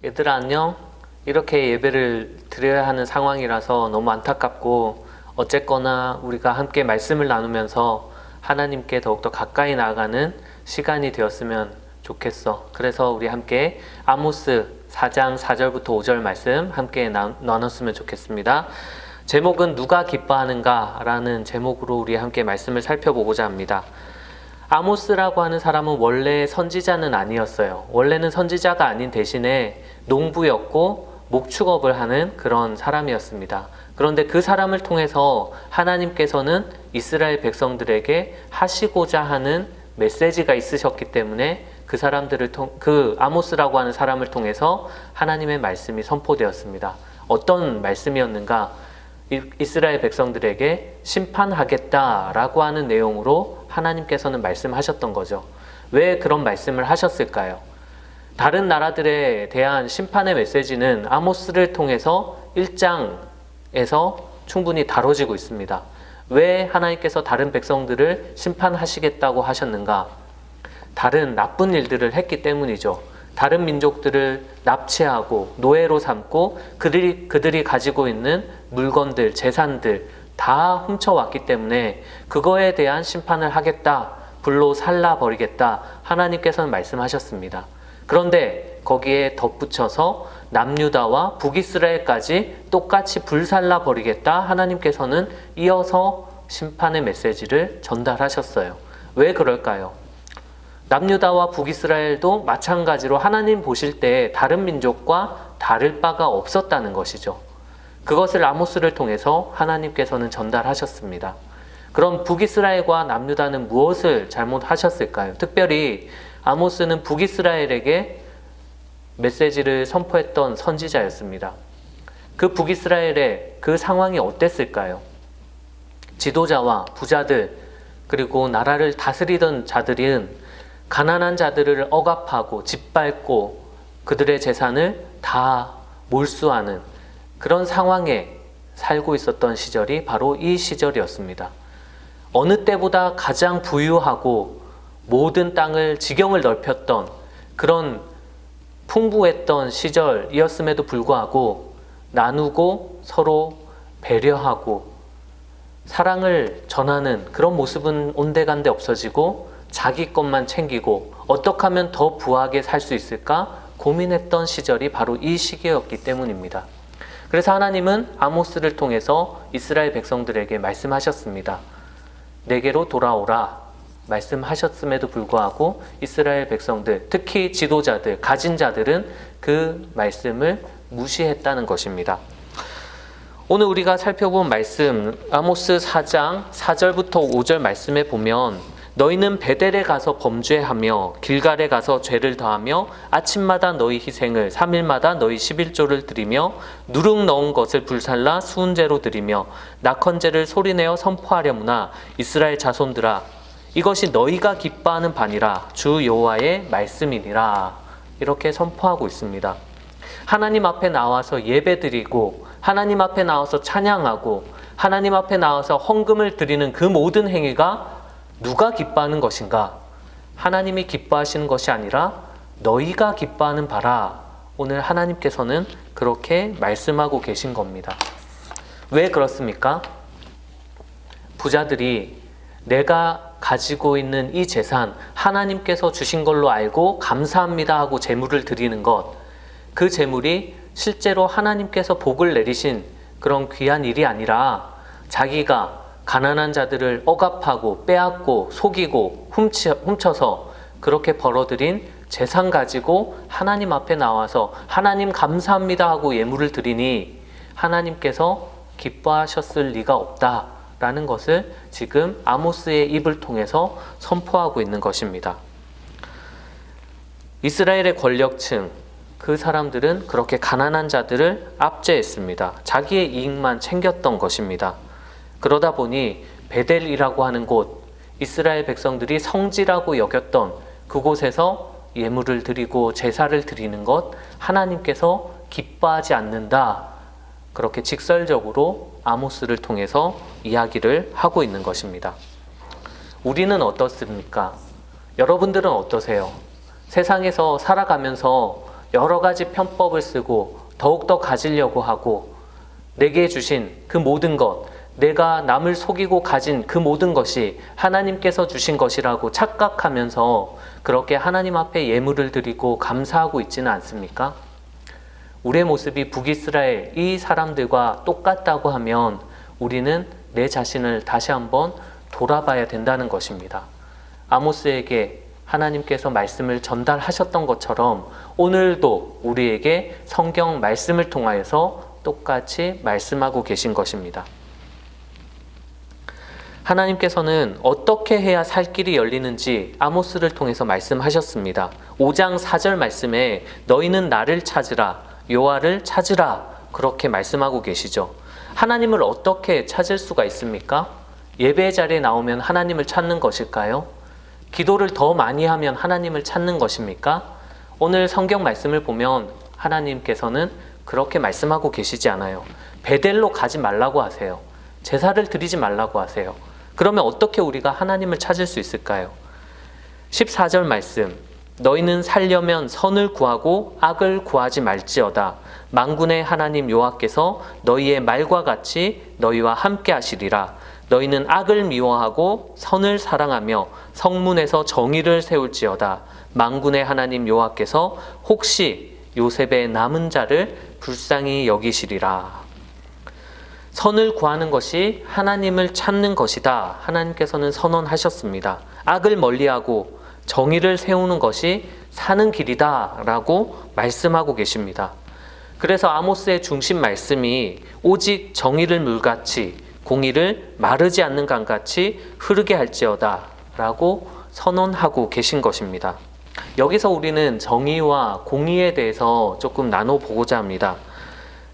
얘들아 안녕? 이렇게 예배를 드려야 하는 상황이라서 너무 안타깝고, 어쨌거나 우리가 함께 말씀을 나누면서 하나님께 더욱더 가까이 나아가는 시간이 되었으면 좋겠어. 그래서 우리 함께 아모스 4장 4절부터 5절 말씀 함께 나눴으면 좋겠습니다. 제목은 누가 기뻐하는가 라는 제목으로 우리 함께 말씀을 살펴보고자 합니다. 아모스라고 하는 사람은 원래 선지자는 아니었어요. 원래는 선지자가 아닌 대신에 농부였고 목축업을 하는 그런 사람이었습니다. 그런데 그 사람을 통해서 하나님께서는 이스라엘 백성들에게 하시고자 하는 메시지가 있으셨기 때문에 그 아모스라고 하는 사람을 통해서 하나님의 말씀이 선포되었습니다. 어떤 말씀이었는가? 이스라엘 백성들에게 심판하겠다라고 하는 내용으로 하나님께서는 말씀하셨던 거죠. 왜 그런 말씀을 하셨을까요? 다른 나라들에 대한 심판의 메시지는 아모스를 통해서 1장에서 충분히 다뤄지고 있습니다. 왜 하나님께서 다른 백성들을 심판하시겠다고 하셨는가? 다른 나쁜 일들을 했기 때문이죠. 다른 민족들을 납치하고 노예로 삼고 그들이 가지고 있는 물건들, 재산들 다 훔쳐왔기 때문에 그거에 대한 심판을 하겠다, 불로 살라버리겠다 하나님께서는 말씀하셨습니다. 그런데 거기에 덧붙여서 남유다와 북이스라엘까지 똑같이 불살라버리겠다 하나님께서는 이어서 심판의 메시지를 전달하셨어요. 왜 그럴까요? 남유다와 북이스라엘도 마찬가지로 하나님 보실 때 다른 민족과 다를 바가 없었다는 것이죠. 그것을 아모스를 통해서 하나님께서는 전달하셨습니다. 그럼 북이스라엘과 남유다는 무엇을 잘못하셨을까요? 특별히 아모스는 북이스라엘에게 메시지를 선포했던 선지자였습니다. 그 북이스라엘의 그 상황이 어땠을까요? 지도자와 부자들 그리고 나라를 다스리던 자들은 가난한 자들을 억압하고 짓밟고 그들의 재산을 다 몰수하는 그런 상황에 살고 있었던 시절이 바로 이 시절이었습니다. 어느 때보다 가장 부유하고 모든 땅을 지경을 넓혔던 그런 풍부했던 시절이었음에도 불구하고 나누고 서로 배려하고 사랑을 전하는 그런 모습은 온데간데 없어지고 자기 것만 챙기고 어떻게 하면 더 부하게 살 수 있을까 고민했던 시절이 바로 이 시기였기 때문입니다. 그래서 하나님은 아모스를 통해서 이스라엘 백성들에게 말씀하셨습니다. 내게로 돌아오라 말씀하셨음에도 불구하고 이스라엘 백성들, 특히 지도자들, 가진 자들은 그 말씀을 무시했다는 것입니다. 오늘 우리가 살펴본 말씀 아모스 4장 4절부터 5절 말씀에 보면 너희는 베델에 가서 범죄하며 길갈에 가서 죄를 더하며 아침마다 너희 희생을 3일마다 너희 11조를 드리며 누룩 넣은 것을 불살라 수은제로 드리며 낙헌제를 소리내어 선포하려무나 이스라엘 자손들아 이것이 너희가 기뻐하는 바니라 주 여호와의 말씀이니라 이렇게 선포하고 있습니다. 하나님 앞에 나와서 예배드리고 하나님 앞에 나와서 찬양하고 하나님 앞에 나와서 헌금을 드리는 그 모든 행위가 누가 기뻐하는 것인가? 하나님이 기뻐하시는 것이 아니라 너희가 기뻐하는 바라. 오늘 하나님께서는 그렇게 말씀하고 계신 겁니다. 왜 그렇습니까? 부자들이 내가 가지고 있는 이 재산 하나님께서 주신 걸로 알고 감사합니다 하고 제물을 드리는 것, 그 제물이 실제로 하나님께서 복을 내리신 그런 귀한 일이 아니라 자기가 가난한 자들을 억압하고 빼앗고 속이고 훔쳐서 그렇게 벌어들인 재산 가지고 하나님 앞에 나와서 하나님 감사합니다 하고 예물을 드리니 하나님께서 기뻐하셨을 리가 없다라는 것을 지금 아모스의 입을 통해서 선포하고 있는 것입니다. 이스라엘의 권력층, 그 사람들은 그렇게 가난한 자들을 압제했습니다. 자기의 이익만 챙겼던 것입니다. 그러다 보니 베델이라고 하는 곳, 이스라엘 백성들이 성지라고 여겼던 그곳에서 예물을 드리고 제사를 드리는 것 하나님께서 기뻐하지 않는다. 그렇게 직설적으로 아모스를 통해서 이야기를 하고 있는 것입니다. 우리는 어떻습니까? 여러분들은 어떠세요? 세상에서 살아가면서 여러 가지 편법을 쓰고 더욱더 가지려고 하고 내게 주신 그 모든 것, 내가 남을 속이고 가진 그 모든 것이 하나님께서 주신 것이라고 착각하면서 그렇게 하나님 앞에 예물을 드리고 감사하고 있지는 않습니까? 우리의 모습이 북이스라엘 이 사람들과 똑같다고 하면 우리는 내 자신을 다시 한번 돌아봐야 된다는 것입니다. 아모스에게 하나님께서 말씀을 전달하셨던 것처럼 오늘도 우리에게 성경 말씀을 통하여서 똑같이 말씀하고 계신 것입니다. 하나님께서는 어떻게 해야 살 길이 열리는지 아모스를 통해서 말씀하셨습니다. 5장 4절 말씀에 너희는 나를 찾으라, 여호와를 찾으라, 그렇게 말씀하고 계시죠. 하나님을 어떻게 찾을 수가 있습니까? 예배 자리에 나오면 하나님을 찾는 것일까요? 기도를 더 많이 하면 하나님을 찾는 것입니까? 오늘 성경 말씀을 보면 하나님께서는 그렇게 말씀하고 계시지 않아요. 베델로 가지 말라고 하세요. 제사를 드리지 말라고 하세요. 그러면 어떻게 우리가 하나님을 찾을 수 있을까요? 14절 말씀, 너희는 살려면 선을 구하고 악을 구하지 말지어다. 만군의 하나님 여호와께서 너희의 말과 같이 너희와 함께 하시리라. 너희는 악을 미워하고 선을 사랑하며 성문에서 정의를 세울지어다. 만군의 하나님 여호와께서 혹시 요셉의 남은 자를 불쌍히 여기시리라. 선을 구하는 것이 하나님을 찾는 것이다. 하나님께서는 선언하셨습니다. 악을 멀리하고 정의를 세우는 것이 사는 길이다 라고 말씀하고 계십니다. 그래서 아모스의 중심 말씀이 오직 정의를 물같이 공의를 마르지 않는 강같이 흐르게 할지어다 라고 선언하고 계신 것입니다. 여기서 우리는 정의와 공의에 대해서 조금 나눠보고자 합니다.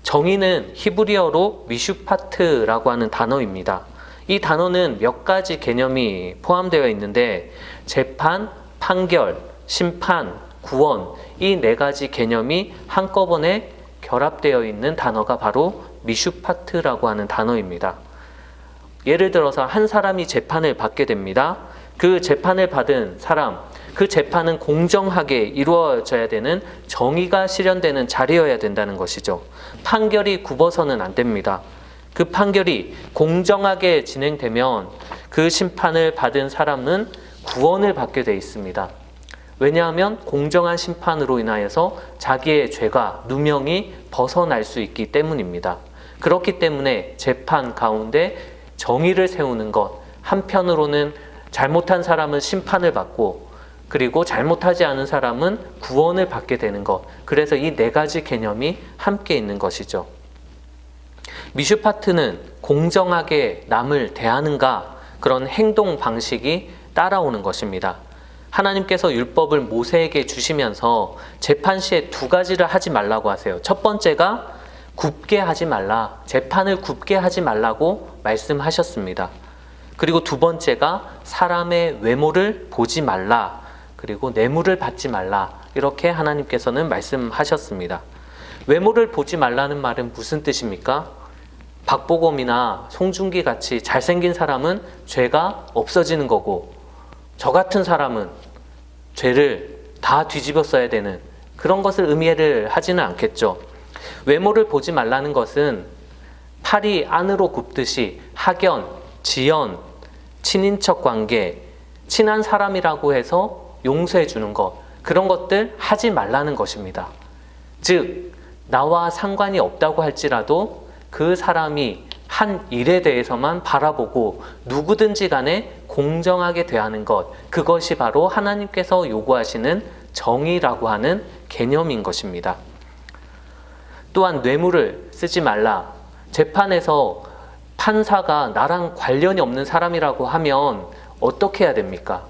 정의는 히브리어로 미슈파트라고 하는 단어입니다. 이 단어는 몇 가지 개념이 포함되어 있는데 재판, 판결, 심판, 구원, 이 네 가지 개념이 한꺼번에 결합되어 있는 단어가 바로 미슈파트라고 하는 단어입니다. 예를 들어서 한 사람이 재판을 받게 됩니다. 그 재판을 받은 사람, 그 재판은 공정하게 이루어져야 되는 정의가 실현되는 자리여야 된다는 것이죠. 판결이 굽어서는 안 됩니다. 그 판결이 공정하게 진행되면 그 심판을 받은 사람은 구원을 받게 돼 있습니다. 왜냐하면 공정한 심판으로 인하여서 자기의 죄가 누명이 벗어날 수 있기 때문입니다. 그렇기 때문에 재판 가운데 정의를 세우는 것, 한편으로는 잘못한 사람은 심판을 받고 그리고 잘못하지 않은 사람은 구원을 받게 되는 것. 그래서 이 네 가지 개념이 함께 있는 것이죠. 미슈파트는 공정하게 남을 대하는가 그런 행동 방식이 따라오는 것입니다. 하나님께서 율법을 모세에게 주시면서 재판 시에 두 가지를 하지 말라고 하세요. 첫 번째가 굽게 하지 말라, 재판을 굽게 하지 말라고 말씀하셨습니다. 그리고 두 번째가 사람의 외모를 보지 말라, 그리고 뇌물을 받지 말라, 이렇게 하나님께서는 말씀하셨습니다. 외모를 보지 말라는 말은 무슨 뜻입니까? 박보검이나 송중기 같이 잘생긴 사람은 죄가 없어지는 거고 저 같은 사람은 죄를 다 뒤집어 써야 되는 그런 것을 의미를 하지는 않겠죠. 외모를 보지 말라는 것은 팔이 안으로 굽듯이 학연, 지연, 친인척 관계, 친한 사람이라고 해서 용서해 주는 것, 그런 것들 하지 말라는 것입니다. 즉 나와 상관이 없다고 할지라도 그 사람이 한 일에 대해서만 바라보고 누구든지 간에 공정하게 대하는 것, 그것이 바로 하나님께서 요구하시는 정의라고 하는 개념인 것입니다. 또한 뇌물을 쓰지 말라. 재판에서 판사가 나랑 관련이 없는 사람이라고 하면 어떻게 해야 됩니까?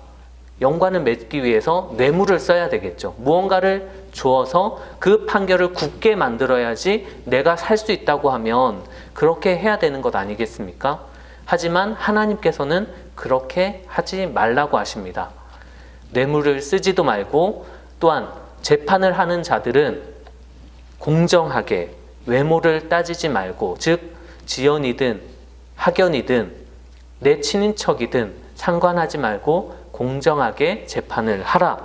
연관을 맺기 위해서 뇌물을 써야 되겠죠. 무언가를 주어서 그 판결을 굳게 만들어야지 내가 살 수 있다고 하면 그렇게 해야 되는 것 아니겠습니까? 하지만 하나님께서는 그렇게 하지 말라고 하십니다. 뇌물을 쓰지도 말고 또한 재판을 하는 자들은 공정하게 외모를 따지지 말고, 즉 지연이든 학연이든 내 친인척이든 상관하지 말고 공정하게 재판을 하라.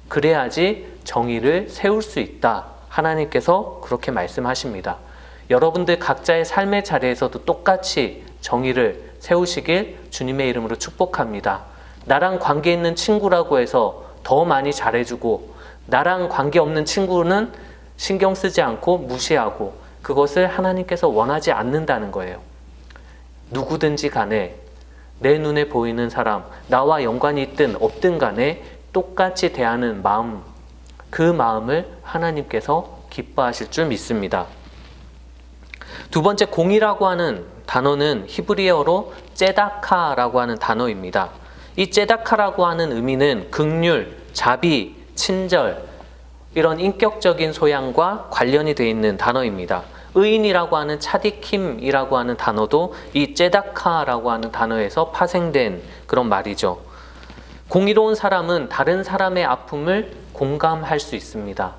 그래야지 정의를 세울 수 있다. 하나님께서 그렇게 말씀하십니다. 여러분들 각자의 삶의 자리에서도 똑같이 정의를 세우시길 주님의 이름으로 축복합니다. 나랑 관계 있는 친구라고 해서 더 많이 잘해주고, 나랑 관계 없는 친구는 신경 쓰지 않고 무시하고, 그것을 하나님께서 원하지 않는다는 거예요. 누구든지 간에 내 눈에 보이는 사람, 나와 연관이 있든 없든 간에 똑같이 대하는 마음, 그 마음을 하나님께서 기뻐하실 줄 믿습니다. 두 번째, 공의라고 하는 단어는 히브리어로 ጼ다카라고 하는 단어입니다. 이 ጼ다카라고 하는 의미는 긍휼, 자비, 친절, 이런 인격적인 소양과 관련이 되어 있는 단어입니다. 의인이라고 하는 차디킴이라고 하는 단어도 이 ጼ다카라고 하는 단어에서 파생된 그런 말이죠. 공의로운 사람은 다른 사람의 아픔을 공감할 수 있습니다.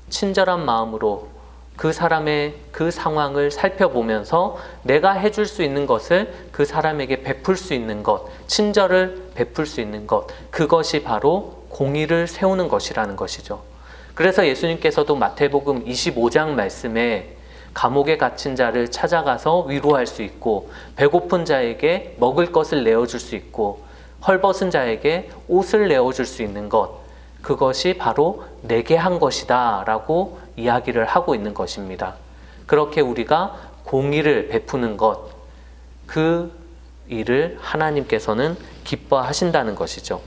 친절한 마음으로 그 사람의 그 상황을 살펴보면서 내가 해줄 수 있는 것을 그 사람에게 베풀 수 있는 것, 친절을 베풀 수 있는 것, 그것이 바로 공의를 세우는 것이라는 것이죠. 그래서 예수님께서도 마태복음 25장 말씀에 감옥에 갇힌 자를 찾아가서 위로할 수 있고, 배고픈 자에게 먹을 것을 내어줄 수 있고, 헐벗은 자에게 옷을 내어줄 수 있는 것, 그것이 바로 내게 한 것이다 라고 이야기를 하고 있는 것입니다. 그렇게 우리가 공의를 베푸는 것, 그 일을 하나님께서는 기뻐하신다는 것이죠.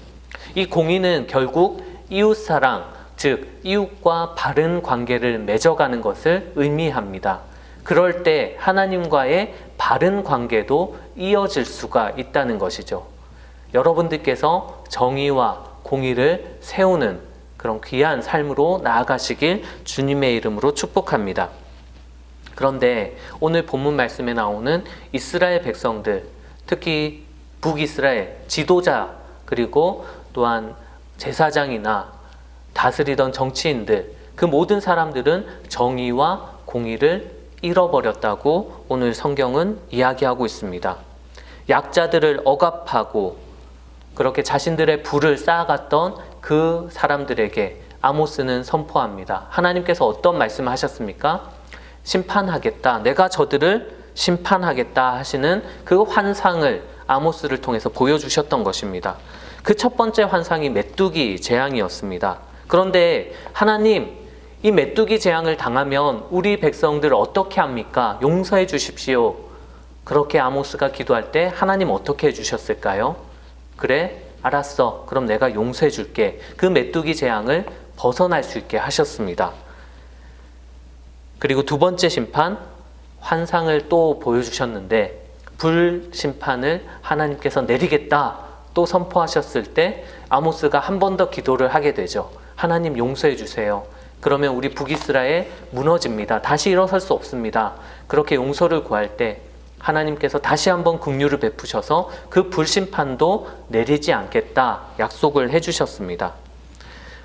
이 공의는 결국 이웃사랑, 즉 이웃과 바른 관계를 맺어가는 것을 의미합니다. 그럴 때 하나님과의 바른 관계도 이어질 수가 있다는 것이죠. 여러분들께서 정의와 공의를 세우는 그런 귀한 삶으로 나아가시길 주님의 이름으로 축복합니다. 그런데 오늘 본문 말씀에 나오는 이스라엘 백성들, 특히 북이스라엘 지도자, 그리고 또한 제사장이나 다스리던 정치인들, 그 모든 사람들은 정의와 공의를 잃어버렸다고 오늘 성경은 이야기하고 있습니다. 약자들을 억압하고 그렇게 자신들의 부를 쌓아갔던 그 사람들에게 아모스는 선포합니다. 하나님께서 어떤 말씀을 하셨습니까? 심판하겠다. 내가 저들을 심판하겠다 하시는 그 환상을 아모스를 통해서 보여주셨던 것입니다. 그 첫 번째 환상이 메뚜기 재앙이었습니다. 그런데 하나님, 이 메뚜기 재앙을 당하면 우리 백성들 어떻게 합니까? 용서해 주십시오. 그렇게 아모스가 기도할 때 하나님 어떻게 해주셨을까요? 그래, 알았어. 그럼 내가 용서해 줄게. 그 메뚜기 재앙을 벗어날 수 있게 하셨습니다. 그리고 두 번째 심판, 환상을 또 보여주셨는데 불심판을 하나님께서 내리겠다 또 선포하셨을 때 아모스가 한 번 더 기도를 하게 되죠. 하나님 용서해 주세요. 그러면 우리 북이스라엘 무너집니다. 다시 일어설 수 없습니다. 그렇게 용서를 구할 때 하나님께서 다시 한번 긍휼을 베푸셔서 그 불심판도 내리지 않겠다 약속을 해주셨습니다.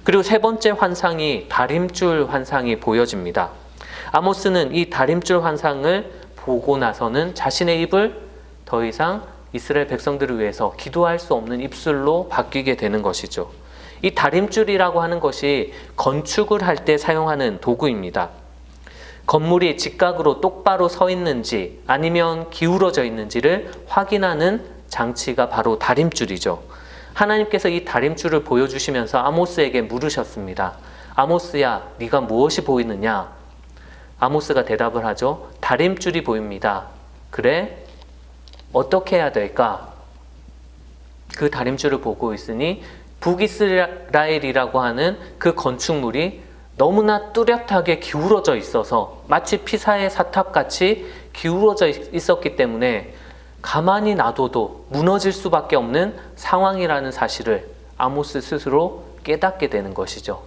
그리고 세 번째 환상이 다림줄 환상이 보여집니다. 아모스는 이 다림줄 환상을 보고 나서는 자신의 입을 더 이상 이스라엘 백성들을 위해서 기도할 수 없는 입술로 바뀌게 되는 것이죠. 이 다림줄이라고 하는 것이 건축을 할 때 사용하는 도구입니다. 건물이 직각으로 똑바로 서 있는지 아니면 기울어져 있는지를 확인하는 장치가 바로 다림줄이죠. 하나님께서 이 다림줄을 보여주시면서 아모스에게 물으셨습니다. 아모스야, 네가 무엇이 보이느냐? 아모스가 대답을 하죠. 다림줄이 보입니다. 그래? 어떻게 해야 될까? 그 다림줄을 보고 있으니 북이스라엘이라고 하는 그 건축물이 너무나 뚜렷하게 기울어져 있어서 마치 피사의 사탑같이 기울어져 있었기 때문에 가만히 놔둬도 무너질 수밖에 없는 상황이라는 사실을 아모스 스스로 깨닫게 되는 것이죠.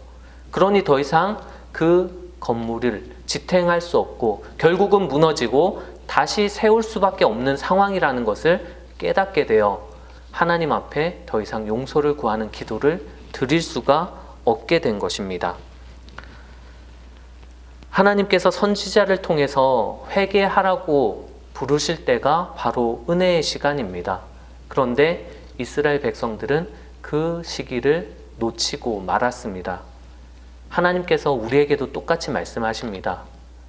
그러니 더 이상 그 건물을 지탱할 수 없고 결국은 무너지고 다시 세울 수밖에 없는 상황이라는 것을 깨닫게 되어 하나님 앞에 더 이상 용서를 구하는 기도를 드릴 수가 없게 된 것입니다. 하나님께서 선지자를 통해서 회개하라고 부르실 때가 바로 은혜의 시간입니다. 그런데 이스라엘 백성들은 그 시기를 놓치고 말았습니다. 하나님께서 우리에게도 똑같이 말씀하십니다.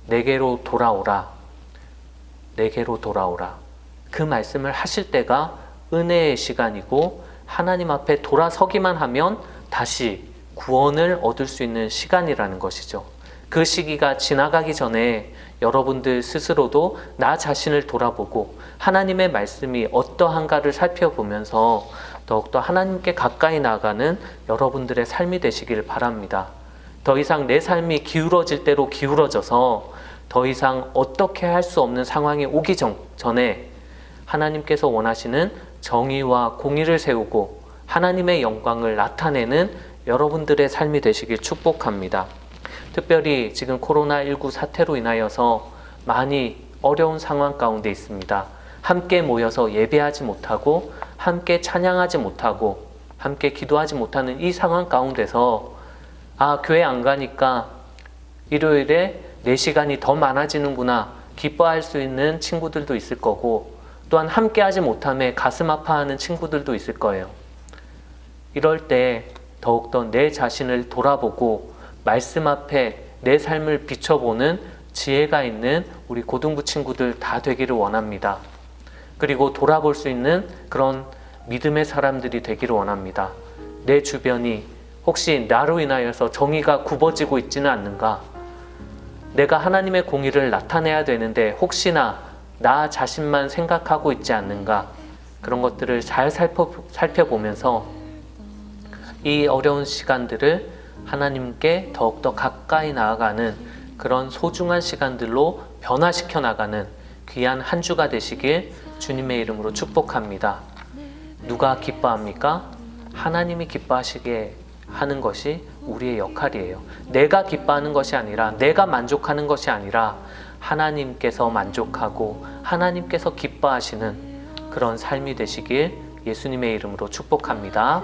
내게로 돌아오라. 내게로 돌아오라. 그 말씀을 하실 때가 은혜의 시간이고 하나님 앞에 돌아서기만 하면 다시 구원을 얻을 수 있는 시간이라는 것이죠. 그 시기가 지나가기 전에 여러분들 스스로도 나 자신을 돌아보고 하나님의 말씀이 어떠한가를 살펴보면서 더욱더 하나님께 가까이 나아가는 여러분들의 삶이 되시길 바랍니다. 더 이상 내 삶이 기울어질 대로 기울어져서 더 이상 어떻게 할 수 없는 상황이 오기 전에 하나님께서 원하시는 정의와 공의를 세우고 하나님의 영광을 나타내는 여러분들의 삶이 되시길 축복합니다. 특별히 지금 코로나19 사태로 인하여서 많이 어려운 상황 가운데 있습니다. 함께 모여서 예배하지 못하고 함께 찬양하지 못하고 함께 기도하지 못하는 이 상황 가운데서 교회 안 가니까 일요일에 내 시간이 더 많아지는구나 기뻐할 수 있는 친구들도 있을 거고 또한 함께 하지 못함에 가슴 아파하는 친구들도 있을 거예요. 이럴 때 더욱더 내 자신을 돌아보고 말씀 앞에 내 삶을 비춰보는 지혜가 있는 우리 고등부 친구들 다 되기를 원합니다. 그리고 돌아볼 수 있는 그런 믿음의 사람들이 되기를 원합니다. 내 주변이 혹시 나로 인하여서 정의가 굽어지고 있지는 않는가? 내가 하나님의 공의를 나타내야 되는데 혹시나 나 자신만 생각하고 있지 않는가? 그런 것들을 잘 살펴보면서 이 어려운 시간들을 하나님께 더욱더 가까이 나아가는 그런 소중한 시간들로 변화시켜 나가는 귀한 한 주가 되시길 주님의 이름으로 축복합니다. 누가 기뻐합니까? 하나님이 기뻐하시게 하는 것이 우리의 역할이에요. 내가 기뻐하는 것이 아니라 내가 만족하는 것이 아니라 하나님께서 만족하고 하나님께서 기뻐하시는 그런 삶이 되시길 예수님의 이름으로 축복합니다.